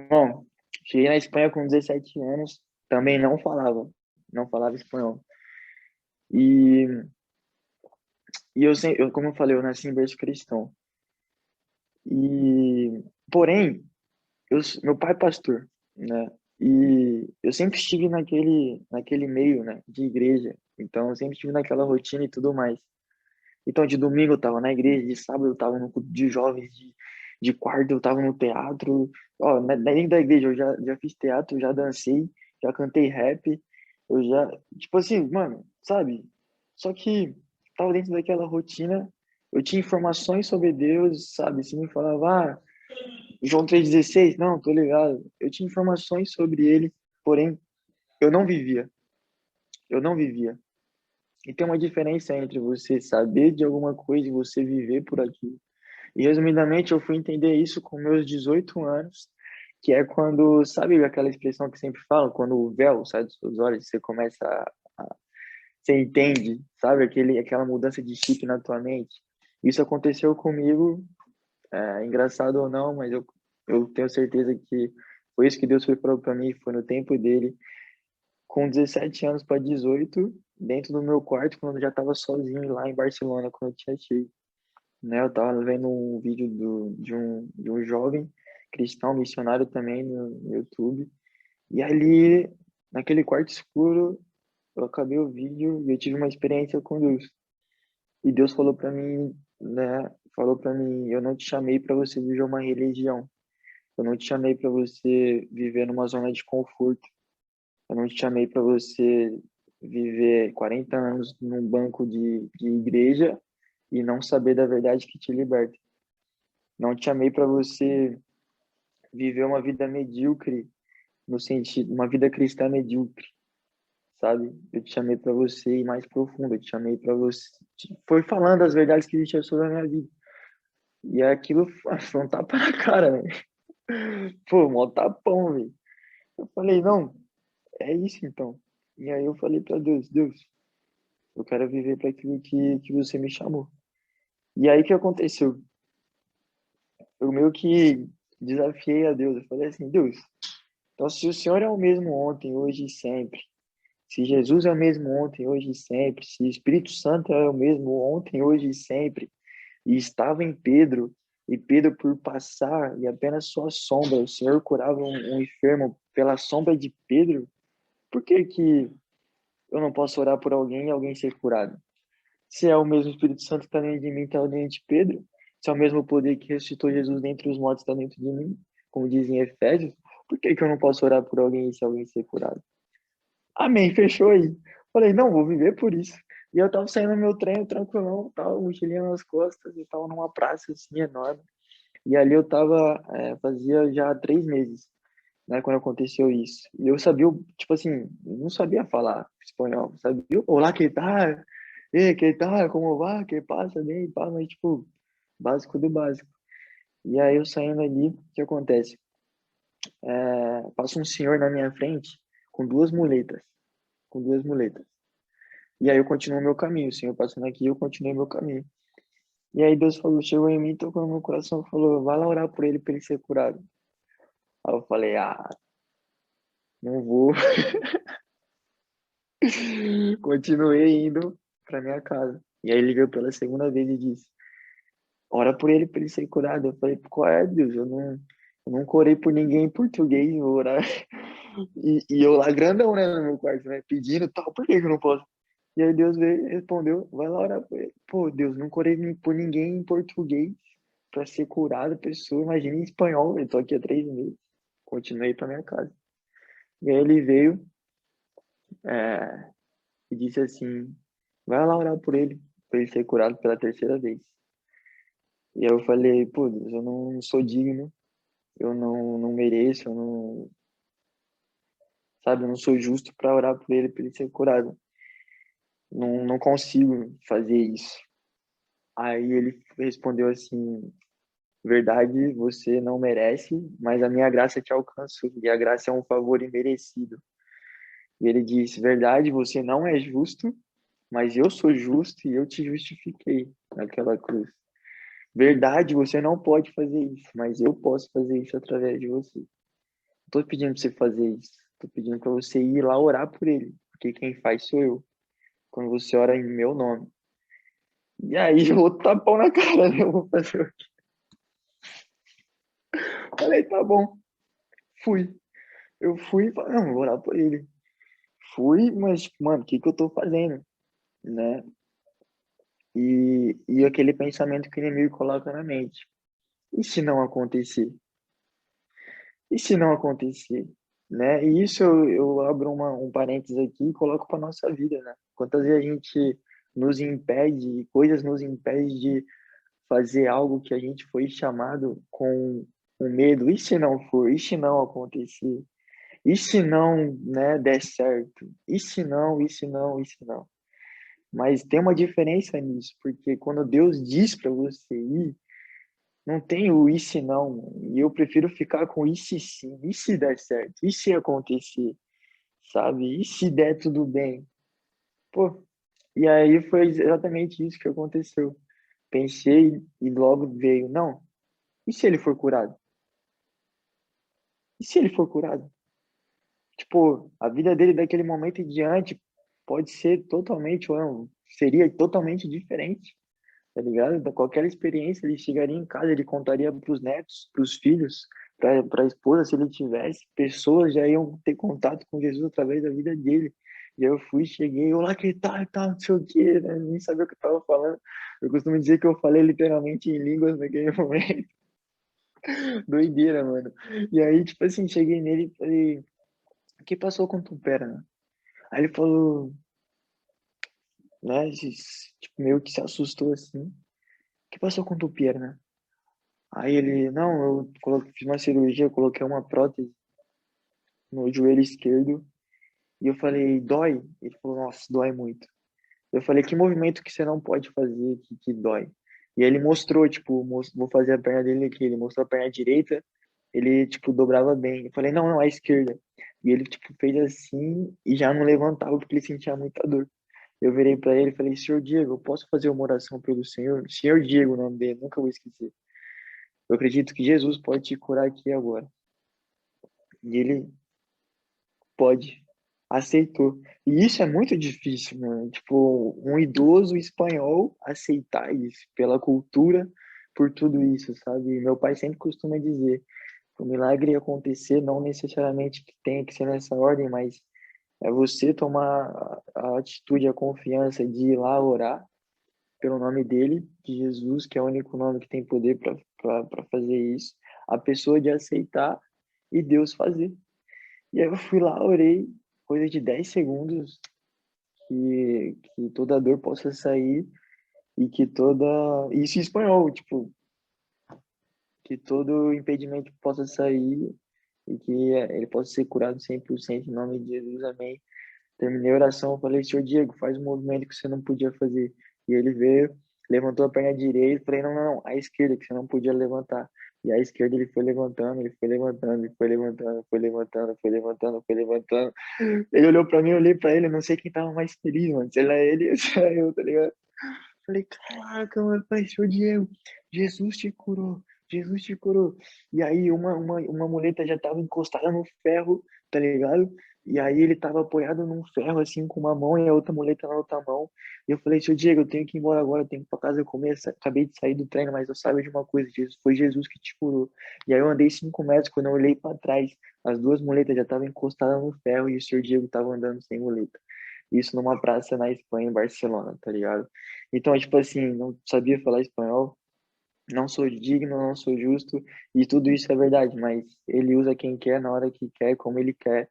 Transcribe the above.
Bom, cheguei na Espanha com 17 anos, também não falava espanhol. E, como eu falei, eu nasci em berço cristão. E, porém, meu pai é pastor, né? E eu sempre estive naquele meio, né, de igreja. Então, eu sempre estive naquela rotina e tudo mais. Então, de domingo eu tava na igreja, de sábado eu tava no culto de jovens, de quarta eu tava no teatro. Ó, dentro da igreja eu já fiz teatro, já dancei, já cantei rap, eu já, tipo assim, mano, sabe? Só que tava dentro daquela rotina, eu tinha informações sobre Deus, sabe? Se me falava, João 3,16, não, tô ligado. Eu tinha informações sobre ele, porém eu não vivia, eu não vivia. E tem uma diferença entre você saber de alguma coisa e você viver por aquilo. E resumidamente, eu fui entender isso com meus 18 anos, que é quando, sabe aquela expressão que sempre falam, quando o véu sai dos seus olhos, você começa você entende, sabe, aquela mudança de chip na tua mente. Isso aconteceu comigo, engraçado ou não, mas eu tenho certeza que foi isso que Deus preparou para mim, foi no tempo dele. Com 17 anos para 18, dentro do meu quarto, quando eu já estava sozinho lá em Barcelona, quando eu tinha chego, né? Eu tava vendo um vídeo de um jovem cristão missionário também no YouTube. E ali, naquele quarto escuro, eu acabei o vídeo e eu tive uma experiência com Deus. E Deus falou para mim, né? Falou para mim, eu não te chamei para você viver uma religião. Eu não te chamei para você viver numa zona de conforto. Eu não te chamei para você viver 40 anos num banco de igreja e não saber da verdade que te liberta. Não te chamei para você viver uma vida medíocre, no sentido, uma vida cristã medíocre, sabe? Eu te chamei para você ir mais profundo, eu te chamei para você. Foi falando as verdades que existiam sobre a minha vida. E aquilo foi um tapa na cara, velho. Pô, mó tapão, velho. Eu falei, não, é isso então. E aí eu falei para Deus, Deus, eu quero viver para aquilo que você me chamou. E aí o que aconteceu? Eu meio que desafiei a Deus. Eu falei assim, Deus, então se o Senhor é o mesmo ontem, hoje e sempre, se Jesus é o mesmo ontem, hoje e sempre, se o Espírito Santo é o mesmo ontem, hoje e sempre, e estava em Pedro, e Pedro por passar e apenas sua sombra, o Senhor curava um enfermo pela sombra de Pedro, por que que eu não posso orar por alguém e alguém ser curado? Se é o mesmo Espírito Santo que está dentro de mim, está dentro de Pedro, se é o mesmo poder que ressuscitou Jesus dentre os mortos está dentro de mim, como dizem Efésios, por que que eu não posso orar por alguém e se alguém ser curado? Amém, fechou aí. Falei, não, vou viver por isso. E eu tava saindo no meu treino tranquilão, tava mochilinha nas costas, e tava numa praça assim enorme. E ali eu tava, fazia já 3 meses, né, quando aconteceu isso. E eu sabia, tipo assim, não sabia falar espanhol, sabia? Olá, que tal? Que tal? Como vai? Que passa bem? Pá, mas tipo, básico do básico. E aí eu saindo ali, o que acontece? Passa um senhor na minha frente com duas muletas, com duas muletas. E aí eu continuo meu caminho, o Senhor passando aqui, eu continuei meu caminho. E aí Deus falou, chegou em mim, tocou no meu coração, falou, vai lá orar por ele para ele ser curado. Aí eu falei, não vou. Continuei indo para minha casa. E aí ele veio pela segunda vez e disse, ora por ele para ele ser curado. Eu falei, qual é, Deus? Eu não orei por ninguém em português, vou orar. E eu lá grandão, né, no meu quarto, né, pedindo tal, por que que eu não posso? E aí Deus veio e respondeu, vai lá orar por ele. Pô, Deus, não orei por ninguém em português para ser curado a pessoa, imagina em espanhol, eu tô aqui há 3 meses. Continuei para minha casa. E aí ele veio é, e disse assim, vai lá orar por ele, para ele ser curado pela terceira vez. E aí eu falei, pô, Deus, eu não sou digno, eu não mereço, eu não, sabe, eu não sou justo para orar por ele, para ele ser curado. Não consigo fazer isso. Aí ele respondeu assim, verdade, você não merece, mas a minha graça te alcançou, e a graça é um favor imerecido. E ele disse, verdade, você não é justo, mas eu sou justo e eu te justifiquei naquela cruz. Verdade, você não pode fazer isso, mas eu posso fazer isso através de você. tô pedindo pra você fazer isso. Tô pedindo pra você ir lá orar por ele, porque quem faz sou eu. Quando você ora em meu nome. E aí, outro tapão na cara, né? Eu vou fazer o quê? Falei, tá bom. Fui. Eu fui e falei, não, vou orar por ele. Fui, mas, tipo, mano, o que que eu tô fazendo, né? E aquele pensamento que o inimigo coloca na mente. E se não acontecer? E se não acontecer? Né? E isso eu abro um parênteses aqui e coloco para nossa vida, né? Quantas vezes a gente nos impede, coisas nos impedem de fazer algo que a gente foi chamado com o medo. E se não for? E se não acontecer? E se não, né, der certo? E se não? E se não? E se não? Mas tem uma diferença nisso, porque quando Deus diz para você ir, não tem o e se não. E eu prefiro ficar com e se sim, e se der certo, e se acontecer, sabe? E se der tudo bem. Pô, e aí foi exatamente isso que aconteceu. Pensei e logo veio, não, e se ele for curado? E se ele for curado? Tipo, a vida dele daquele momento em diante pode ser totalmente, ou não, seria totalmente diferente, tá ligado? Da qualquer experiência, ele chegaria em casa, ele contaria para os netos, para os filhos, para a esposa, se ele tivesse, pessoas já iam ter contato com Jesus através da vida dele. E aí eu fui, cheguei, olá, que tal, e tal, não sei o quê, né? Nem sabia o que eu tava falando. Eu costumo dizer que eu falei literalmente em línguas naquele momento. Doideira, mano. E aí, tipo assim, cheguei nele e falei, o que passou com tua perna? Aí ele falou, né, tipo, meio que se assustou assim. O que passou com tua perna? Aí ele, não, fiz uma cirurgia, eu coloquei uma prótese no joelho esquerdo. E eu falei, dói? Ele falou, nossa, dói muito. Eu falei, que movimento que você não pode fazer que dói? E aí ele mostrou, tipo, vou fazer a perna dele aqui. Ele mostrou a perna direita, ele, tipo, dobrava bem. Eu falei, não, não, a esquerda. E ele, tipo, fez assim e já não levantava porque ele sentia muita dor. Eu virei para ele e falei, senhor Diego, eu posso fazer uma oração pelo senhor? Senhor Diego, o nome dele, nunca vou esquecer. Eu acredito que Jesus pode te curar aqui agora. E ele pode. Aceitou. E isso é muito difícil, mano. Tipo, um idoso espanhol aceitar isso, pela cultura, por tudo isso, sabe? Meu pai sempre costuma dizer, o milagre acontecer não necessariamente que tenha que ser nessa ordem, mas é você tomar a atitude, a confiança de ir lá orar pelo nome dele, de Jesus, que é o único nome que tem poder para fazer isso, a pessoa de aceitar e Deus fazer. E aí eu fui lá, orei, coisa de 10 segundos, que toda dor possa sair e que toda. Isso em espanhol, tipo, que todo impedimento possa sair e que ele possa ser curado 100% em nome de Jesus, amém. Terminei a oração, falei, senhor Diego, faz um movimento que você não podia fazer. E ele veio, levantou a perna direita, falei, não, não, não, a esquerda, que você não podia levantar. E a esquerda ele foi levantando, ele foi levantando, ele foi levantando, foi levantando, foi levantando, foi levantando. Ele olhou pra mim, eu olhei pra ele, eu não sei quem tava mais feliz, mano. Se era ele ou se era eu, tá ligado? Falei, caraca, mano, falei, seu Diego, Jesus te curou, Jesus te curou. E aí uma muleta já tava encostada no ferro, tá ligado? E aí ele tava apoiado num ferro, assim, com uma mão e a outra muleta na outra mão. E eu falei, seu Diego, eu tenho que ir embora agora, eu tenho que ir pra casa comer. Acabei de sair do treino, mas eu saiba de uma coisa, Jesus, foi Jesus que te curou. E aí eu andei 5 metros, quando eu olhei pra trás, as duas muletas já estavam encostadas no ferro e o seu Diego tava andando sem muleta. Isso numa praça na Espanha, em Barcelona, tá ligado? Então, é tipo assim, não sabia falar espanhol, não sou digno, não sou justo, e tudo isso é verdade, mas ele usa quem quer, na hora que quer, como ele quer.